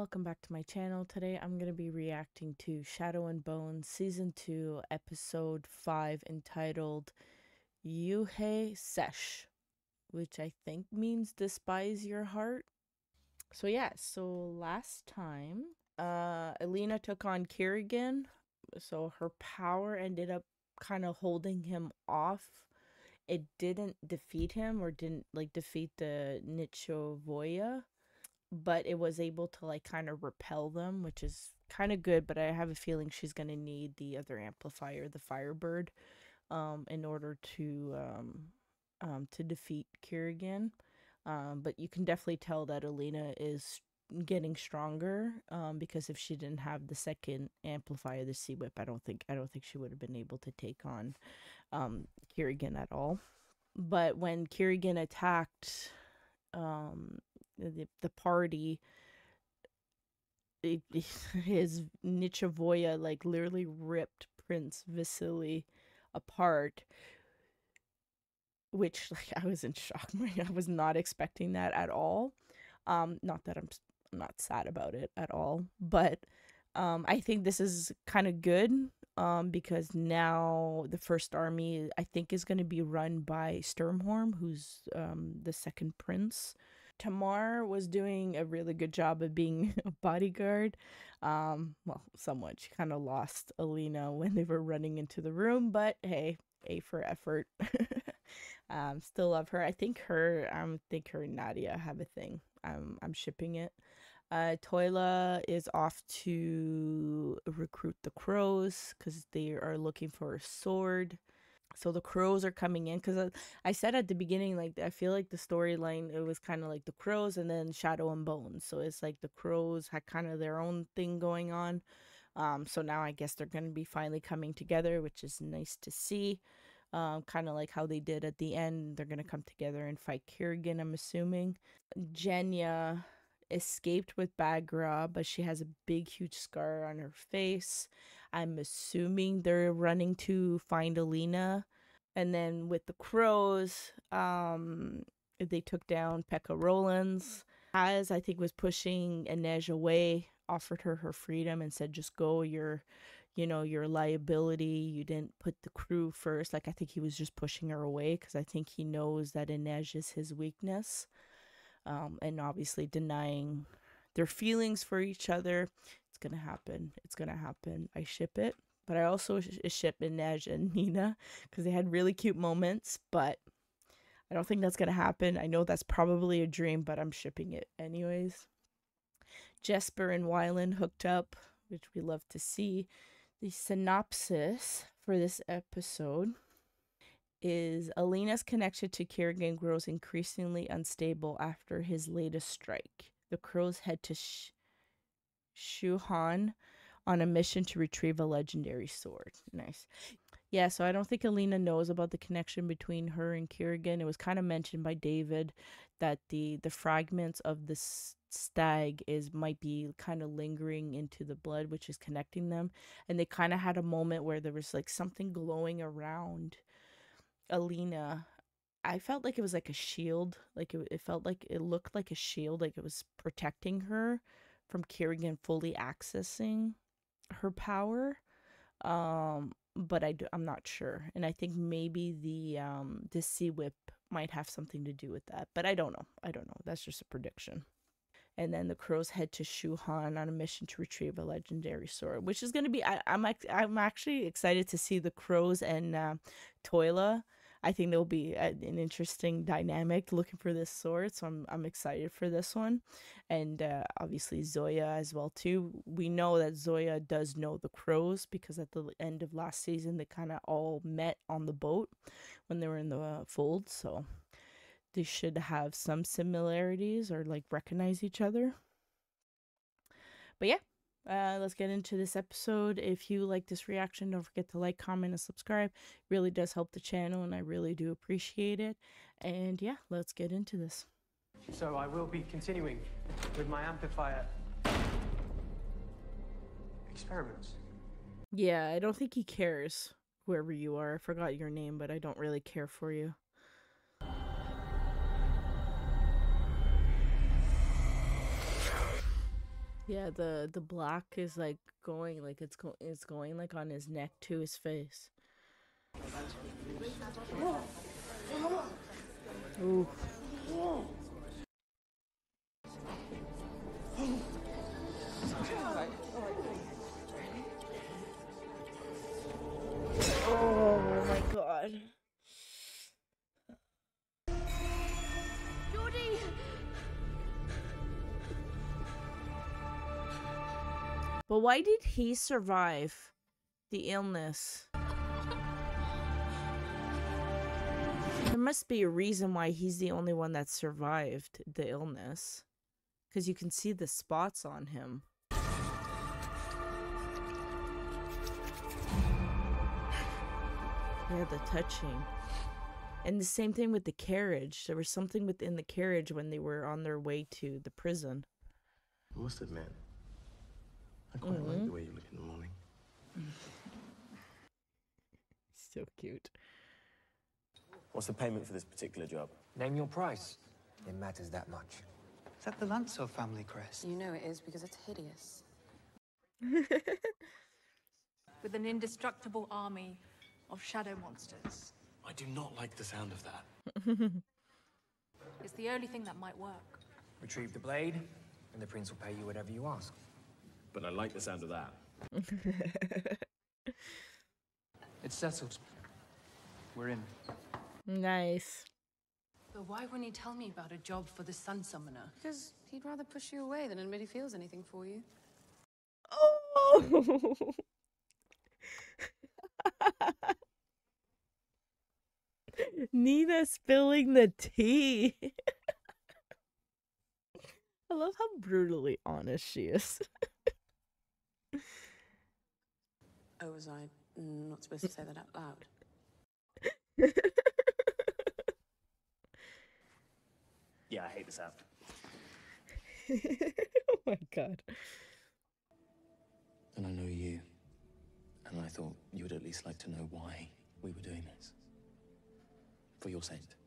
welcome back to my channel. Today I'm going to be reacting to Shadow and Bone Season 2 Episode 5 entitled Yuyeh Sesh, which I think means Despise Your Heart. So last time Alina took on Kerrigan, so her power ended up kind of holding him off. It didn't defeat him or didn't defeat the Nichovoya, but it was able to kind of repel them, which is kind of good. But I have a feeling she's going to need the other amplifier, the Firebird, in order to defeat Kerrigan. But you can definitely tell that Alina is getting stronger, because if she didn't have the second amplifier, the Sea Whip, I don't think she would have been able to take on Kerrigan at all. But when Kerrigan attacked the party, his Nichovoya literally ripped Prince Vasily apart, which I was in shock. I was not expecting that at all. Not that I'm not sad about it at all, but I think this is kind of good, because now the first army I think is going to be run by Sturmhorn, who's the second prince. Tamar was doing a really good job of being a bodyguard. Well, somewhat. She kind of lost Alina when they were running into the room, but hey, A for effort. Still love her. I think her and Nadia have a thing. I'm shipping it. Toila is off to recruit the crows because they are looking for a sword. So the crows are coming in, because I said at the beginning, I feel like the storyline, it was kind of like the crows and then Shadow and Bone. So it's like the crows had kind of their own thing going on. So now I guess they're going to be finally coming together, which is nice to see. Kind of like how they did at the end. They're going to come together and fight Kerrigan, I'm assuming. Jenya escaped with Bagra, but she has a big, huge scar on her face. I'm assuming they're running to find Alina. And then with the crows, they took down Pekka Rollins. As I think was pushing Inej away, offered her freedom and said, just go, you're a liability. You didn't put the crew first. I think he was just pushing her away because I think he knows that Inej is his weakness. And obviously denying their feelings for each other. It's gonna happen. It's gonna happen. I ship it. But I also ship Inej and Nina because they had really cute moments. But I don't think that's gonna happen. I know that's probably a dream, but I'm shipping it anyways. Jesper and Wylan hooked up, which we love to see. The synopsis for this episode is Alina's connection to Kerrigan grows increasingly unstable after his latest strike. The crows head to Shuhan on a mission to retrieve a legendary sword. Nice. Yeah, so I don't think Alina knows about the connection between her and Kerrigan. It was kind of mentioned by David that the fragments of the stag might be kind of lingering into the blood, which is connecting them. And they kind of had a moment where there was something glowing around Alina. I felt like it was like a shield. It felt like it looked like a shield, like it was protecting her from Kerrigan fully accessing her power. But I'm not sure. And I think maybe the Sea Whip might have something to do with that. But I don't know. That's just a prediction. And then the crows head to Shuhan on a mission to retrieve a legendary sword, which is going to be, I'm actually excited to see the crows and Toila. I think there'll be an interesting dynamic looking for this sword, so I'm excited for this one. And obviously Zoya as well too. We know that Zoya does know the crows because at the end of last season they kind of all met on the boat when they were in the fold, so they should have some similarities or recognize each other. But yeah, let's get into this episode. If you like this reaction, don't forget to like, comment, and subscribe. It really does help the channel, and I really do appreciate it. And yeah, let's get into this. So I will be continuing with my amplifier experiments. Yeah, I don't think he cares, whoever you are. I forgot your name, but I don't really care for you. Yeah, the black is like going like it's going like on his neck to his face. Ooh. Oh my god. Jordy! But why did he survive the illness? There must be a reason why he's the only one that survived the illness. Because you can see the spots on him. Yeah, the touching. And the same thing with the carriage. There was something within the carriage when they were on their way to the prison. I must admit, I quite like the way you look in the morning. So cute. What's the payment for this particular job? Name your price. It matters that much. Is that the Lancer family crest? You know it is because it's hideous. With an indestructible army of shadow monsters. I do not like the sound of that. It's the only thing that might work. Retrieve the blade, and the prince will pay you whatever you ask. But I like the sound of that. It's settled. We're in. Nice. But why wouldn't he tell me about a job for the Sun Summoner? Because he'd rather push you away than admit he feels anything for you. Oh! Nina spilling the tea. I love how brutally honest she is. Oh, was I not supposed to say that out loud? Yeah, I hate this app. Oh my god. And I know you. And I thought you would at least like to know why we were doing this. For your sake.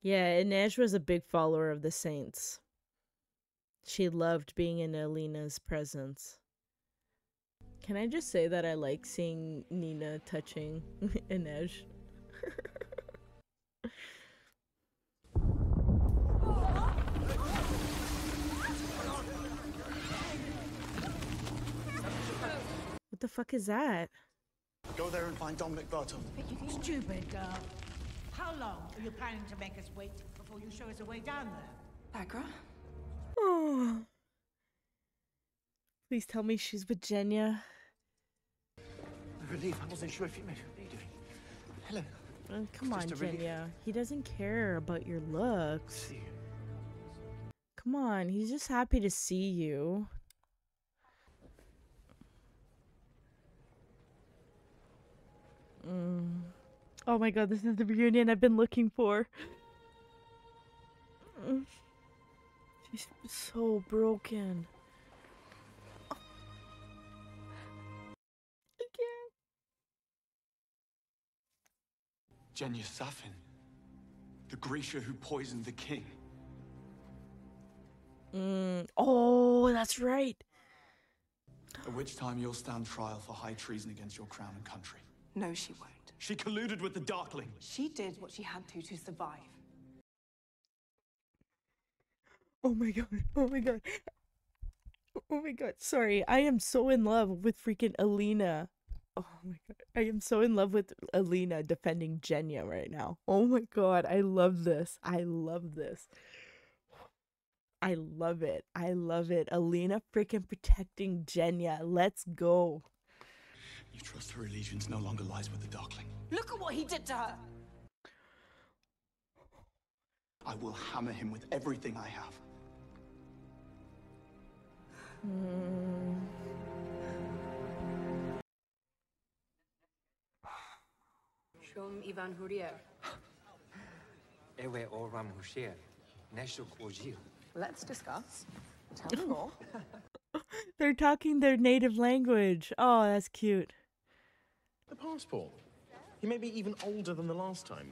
Yeah, Inej was a big follower of the Saints. She loved being in Alina's presence. Can I just say that I like seeing Nina touching Inej? What the fuck is that? Go there and find Dominic Barton. Stupid girl. How long are you planning to make us wait before you show us a way down there? Bagra? Oh. Please tell me she's with Jenya. Relief, I wasn't sure if you made what are you doing? Helen. Oh, come on, Just a relief. Jenya. He doesn't care about your looks. See you. Come on, he's just happy to see you. Oh my god, this is the reunion I've been looking for. She's so broken. I can't. Jenya Safin. The Grisha who poisoned the king. Oh, that's right. At which time you'll stand trial for high treason against your crown and country. No, she won't. She colluded with the Darkling. She did what she had to survive. Oh my god. Oh my god. Oh my god. Sorry, I am so in love with freaking Alina. Oh my god. I am so in love with Alina defending Jenya right now. Oh my god. I love this. I love this. I love it. I love it. Alina freaking protecting Jenya. Let's go. You trust her allegiance no longer lies with the Darkling. Look at what he did to her! I will hammer him with everything I have. Shum Ivan Hurier. Ewe oram hushir. Neshuk ojil. Let's discuss. Tell me more. They're talking their native language. Oh, that's cute. The passport. He may be even older than the last time.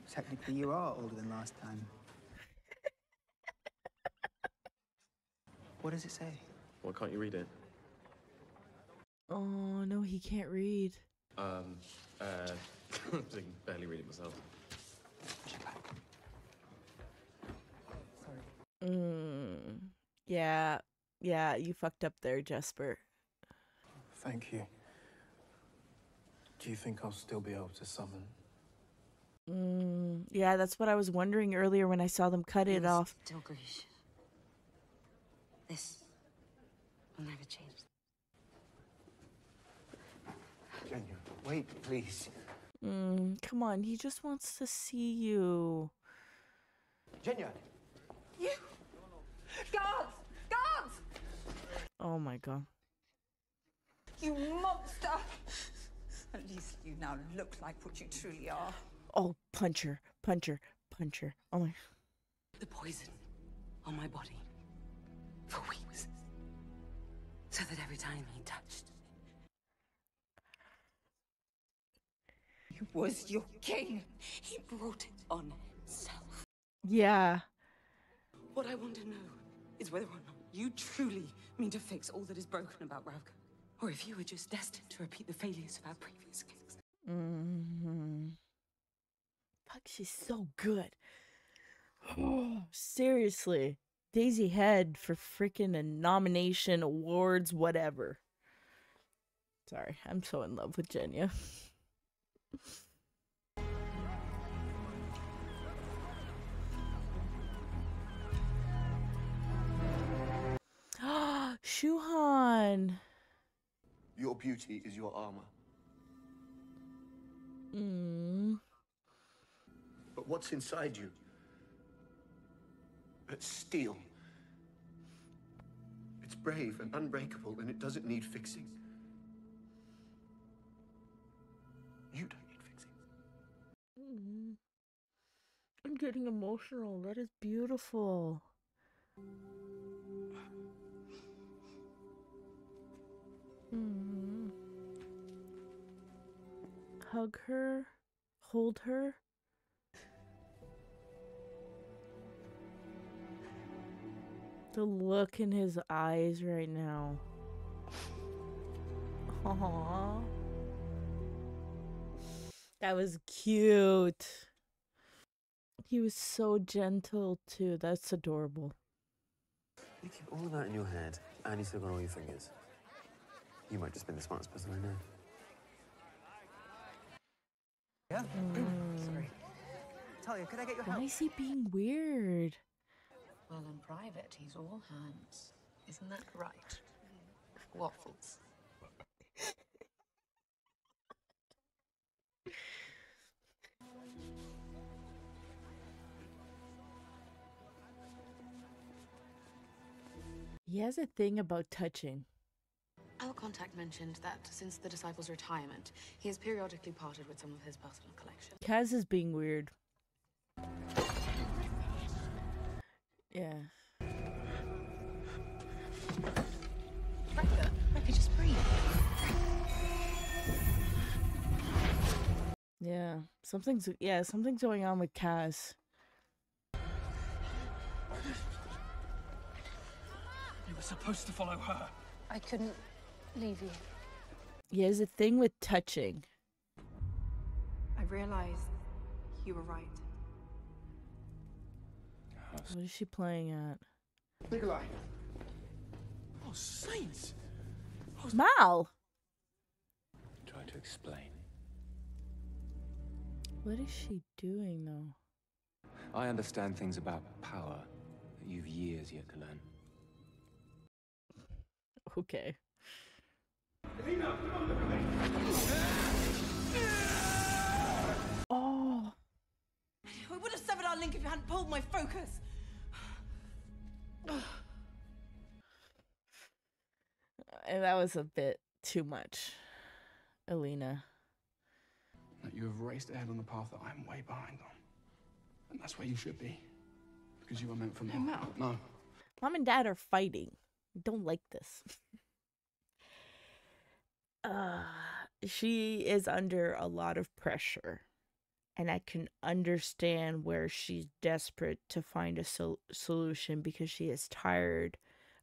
Technically, you are older than last time. What does it say? Why can't you read it? Oh, no, he can't read. I can barely read it myself. Yeah, yeah, you fucked up there, Jesper. Thank you. Do you think I'll still be able to summon? Yeah, that's what I was wondering earlier when I saw them cut it off. Dalgleish. This will never change. Genya, wait, please. Come on, he just wants to see you. Genya! You! Guards! Guards! Oh my god. You monster! At least you now look like what you truly are. Oh, punch her, punch her, punch her. Oh my. The poison on my body for weeks. So that every time he touched, he was your king. He brought it on himself. Yeah. What I want to know is whether or not you truly mean to fix all that is broken about Ravka, or if you were just destined to repeat the failures of our previous kings. Fuck, she's so good. Seriously. Daisy Head for freaking a nomination, awards, whatever. Sorry, I'm so in love with Genya. Shuhan. Your beauty is your armor. But what's inside you? It's steel. It's brave and unbreakable, and it doesn't need fixing. You don't need fixing. I'm getting emotional. That is beautiful. Hug her. Hold her. The look in his eyes right now. Aww. That was cute. He was so gentle too. That's adorable. You keep all of that in your head, and you still got all your fingers. You might just be the smartest person I know. Yeah? Sorry. Talia, could I get your help? Why is he being weird? Well, in private, he's all hands. Isn't that right? Waffles. He has a thing about touching. Our contact mentioned that since the disciples' retirement, he has periodically parted with some of his personal collection. Kaz is being weird. Yeah. Rebecca, just breathe. Yeah. Something's going on with Kaz. You were supposed to follow her. I couldn't leave you. He has a thing with touching. I realized you were right. What is she playing at? Nikolai! Oh, saints! Mal! Try to explain. What is she doing though? I understand things about power that you've years yet to learn. Okay. Oh. We would have severed our link if you hadn't pulled my focus. And that was a bit too much, Alina. That you have raced ahead on the path that I'm way behind on. And that's where you should be. Because you were meant for more. No. Mom and Dad are fighting. I don't like this. She is under a lot of pressure. And I can understand where she's desperate to find a solution because she is tired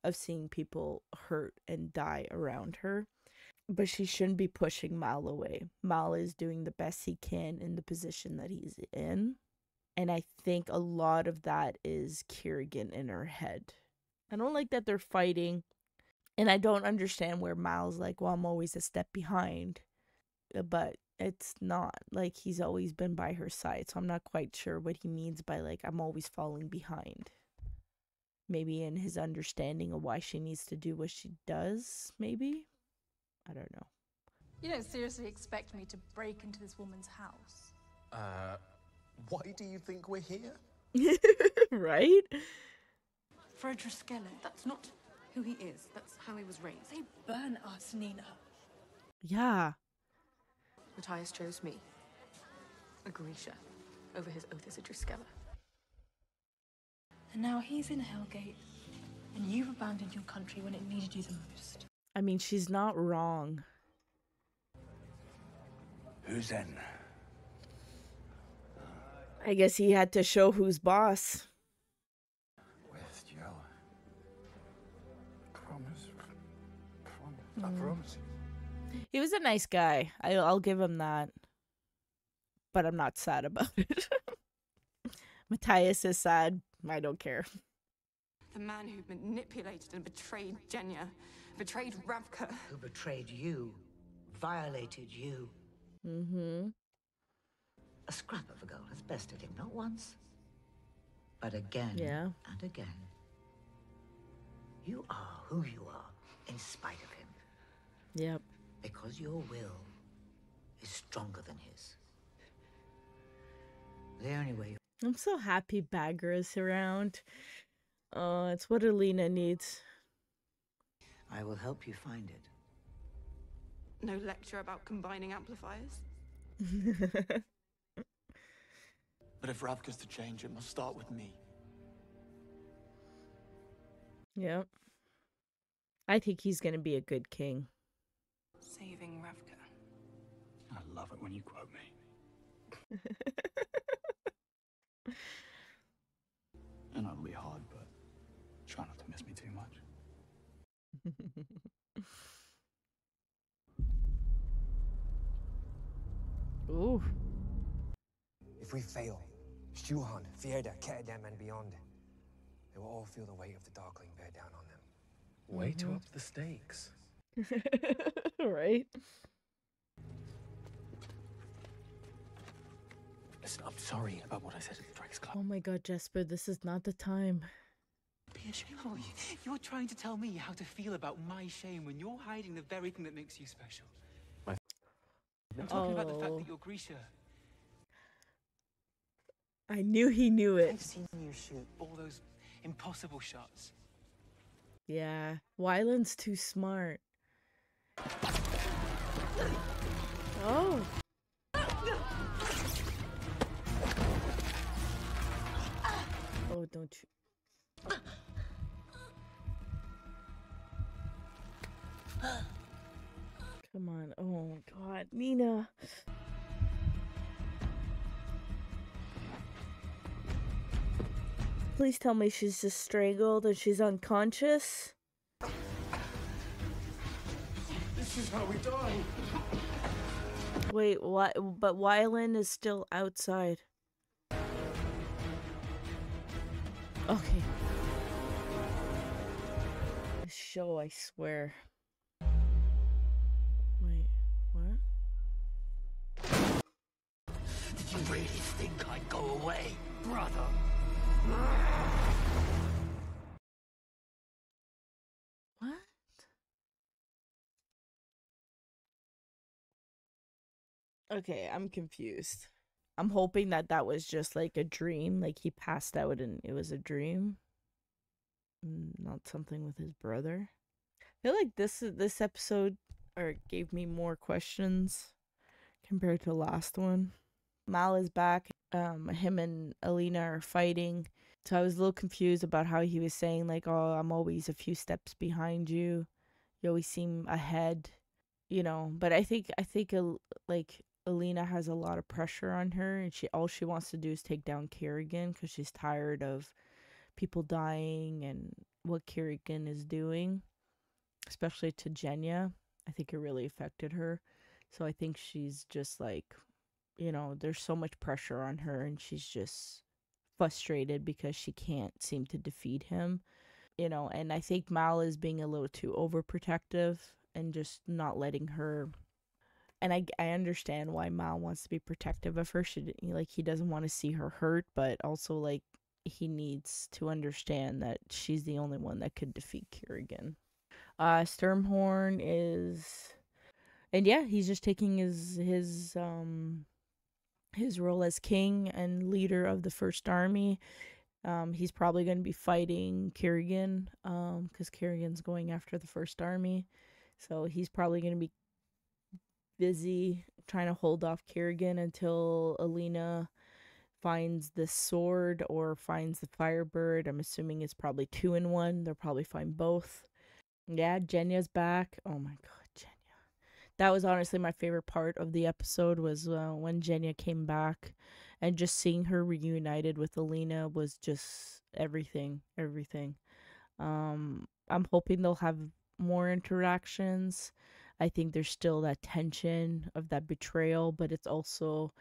of seeing people hurt and die around her. But she shouldn't be pushing Mal away. Mal is doing the best he can in the position that he's in. And I think a lot of that is Kerrigan in her head. I don't like that they're fighting. And I don't understand where Mal's like, well, I'm always a step behind. But it's not. Like, he's always been by her side. So I'm not quite sure what he means by, like, I'm always falling behind. Maybe in his understanding of why she needs to do what she does, maybe? I don't know. You don't seriously expect me to break into this woman's house? Why do you think we're here? Right? For a Driskelle. That's not who he is. That's how he was raised. They burn us, Nina. Yeah. Matthias chose me, a Grisha, over his oath as a Driskelle. And now he's in Hellgate, and you've abandoned your country when it needed you the most. I mean, she's not wrong. Who's in? I guess he had to show who's boss. With Joe. Promise. I promise. He was a nice guy. I'll give him that. But I'm not sad about it. Matthias is sad. I don't care. The man who manipulated and betrayed Jenya, betrayed Ravka. Who betrayed you, violated you. Mm-hmm. A scrap of a girl has bested him, not once, but again and again. You are who you are, in spite of him. Yep. Because your will is stronger than his. The only way. I'm so happy Bagger is around. Oh, it's what Alina needs. I will help you find it. No lecture about combining amplifiers. But if Ravka's to change, it must start with me. Yep. I think he's gonna be a good king. Saving Ravka. I love it when you quote me. And it'll be hard, but try not to miss me too much. Ooh. If we fail, Shuhan, Fierda, Ketadem, and beyond, they will all feel the weight of the Darkling bear down on them. Way to up the stakes. Right? Listen, I'm sorry about what I said at the Drake's Club. Oh my god, Jesper, this is not the time. Be ashamed. Oh, you're trying to tell me how to feel about my shame when you're hiding the very thing that makes you special. I'm talking about the fact that you're Grisha. I knew he knew it. I've seen you shoot all those impossible shots. Yeah, Wyland's too smart. Oh. Oh, don't you. Come on. Oh, God. Nina. Please tell me she's just strangled and she's unconscious. This is how we die. Wait, what? But Wyland is still outside. Okay. This show, I swear. Wait, what? Did you really think I'd go away, brother? What? Okay, I'm confused. I'm hoping that that was just like a dream, like he passed out and it was a dream, not something with his brother. I feel like this episode gave me more questions compared to the last one. Mal is back. Him and Alina are fighting. So I was a little confused about how he was saying like, "Oh, I'm always a few steps behind you. You always seem ahead," you know. But I think like Alina has a lot of pressure on her, and all she wants to do is take down Kerrigan because she's tired of people dying and what Kerrigan is doing, especially to Jenya. I think it really affected her. So I think she's just like, there's so much pressure on her and she's just frustrated because she can't seem to defeat him. And I think Mal is being a little too overprotective and just not letting her. And I understand why Mal wants to be protective of her. He doesn't want to see her hurt, but also like he needs to understand that she's the only one that could defeat Kerrigan. Sturmhorn is, and yeah, he's just taking his role as king and leader of the First Army. He's probably going to be fighting Kerrigan, because Kerrigan's going after the First Army. So he's probably going to be busy trying to hold off Kerrigan until Alina finds the sword or finds the Firebird. I'm assuming it's probably 2 in 1. They'll probably find both. Yeah, Jenya's back. Oh my god, Jenya. That was honestly my favorite part of the episode, was when Jenya came back, and just seeing her reunited with Alina was just everything. I'm hoping they'll have more interactions. I think there's still that tension of that betrayal, but it's also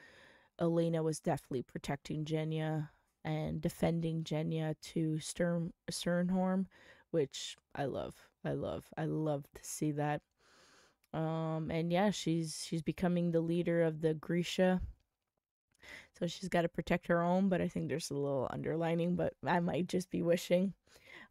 Alina was definitely protecting Jenya and defending Jenya to Sternhorn, which I love. I love to see that. And yeah, she's becoming the leader of the Grisha. So she's got to protect her own, but I think there's a little underlining, but I might just be wishing.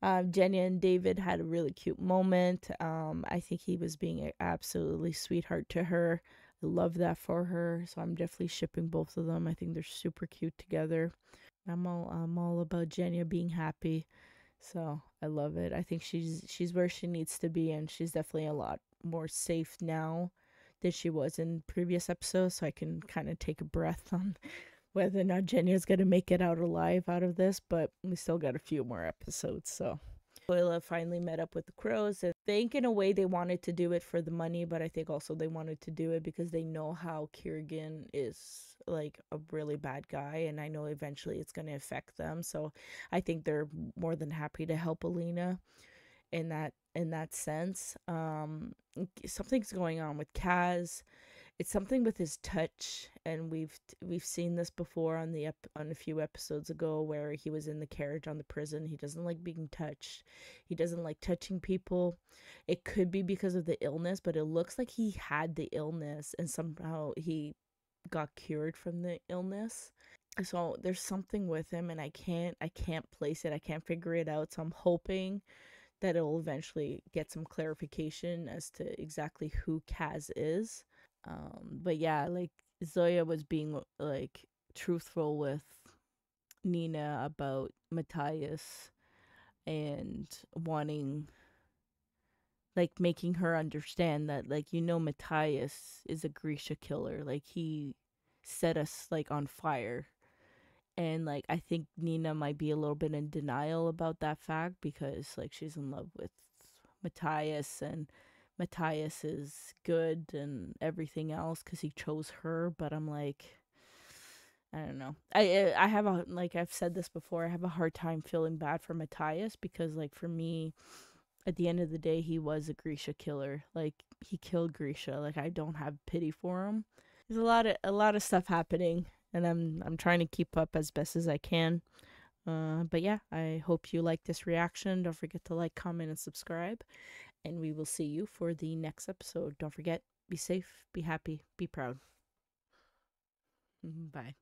Jenya and David had a really cute moment. I think he was being an absolutely sweetheart to her. I love that for her. So I'm definitely shipping both of them. I think they're super cute together. I'm all about Jenya being happy. So I love it. I think she's where she needs to be, and she's definitely a lot more safe now than she was in previous episodes. So I can kind of take a breath on whether or not Jenya's gonna make it out alive out of this, but we still got a few more episodes. So Oila finally met up with the crows. I think in a way they wanted to do it for the money, but I think also they wanted to do it because they know how Kerrigan is like a really bad guy, and I know eventually it's gonna affect them. So I think they're more than happy to help Alina in that sense. Something's going on with Kaz. It's something with his touch, and we've seen this before on a few episodes ago, where he was in the carriage on the prison. He doesn't like being touched. He doesn't like touching people. It could be because of the illness, but it looks like he had the illness and somehow he got cured from the illness. So there's something with him, and I can't place it. I can't figure it out. So I'm hoping that it'll eventually get some clarification as to exactly who Kaz is. But yeah, like Zoya was being like truthful with Nina about Matthias and wanting, like, making her understand that, like, Matthias is a Grisha killer. Like, he set us like on fire. And like I think Nina might be a little bit in denial about that fact because like she's in love with Matthias, and Matthias is good and everything else because he chose her. But I'm like, I don't know. I have a, like I've said this before, I have a hard time feeling bad for Matthias because like for me, at the end of the day, he was a Grisha killer. Like he killed Grisha. Like I don't have pity for him. There's a lot of stuff happening, and I'm trying to keep up as best as I can. But yeah, I hope you like this reaction. Don't forget to like, comment, and subscribe. And we will see you for the next episode. Don't forget, be safe, be happy, be proud. Bye.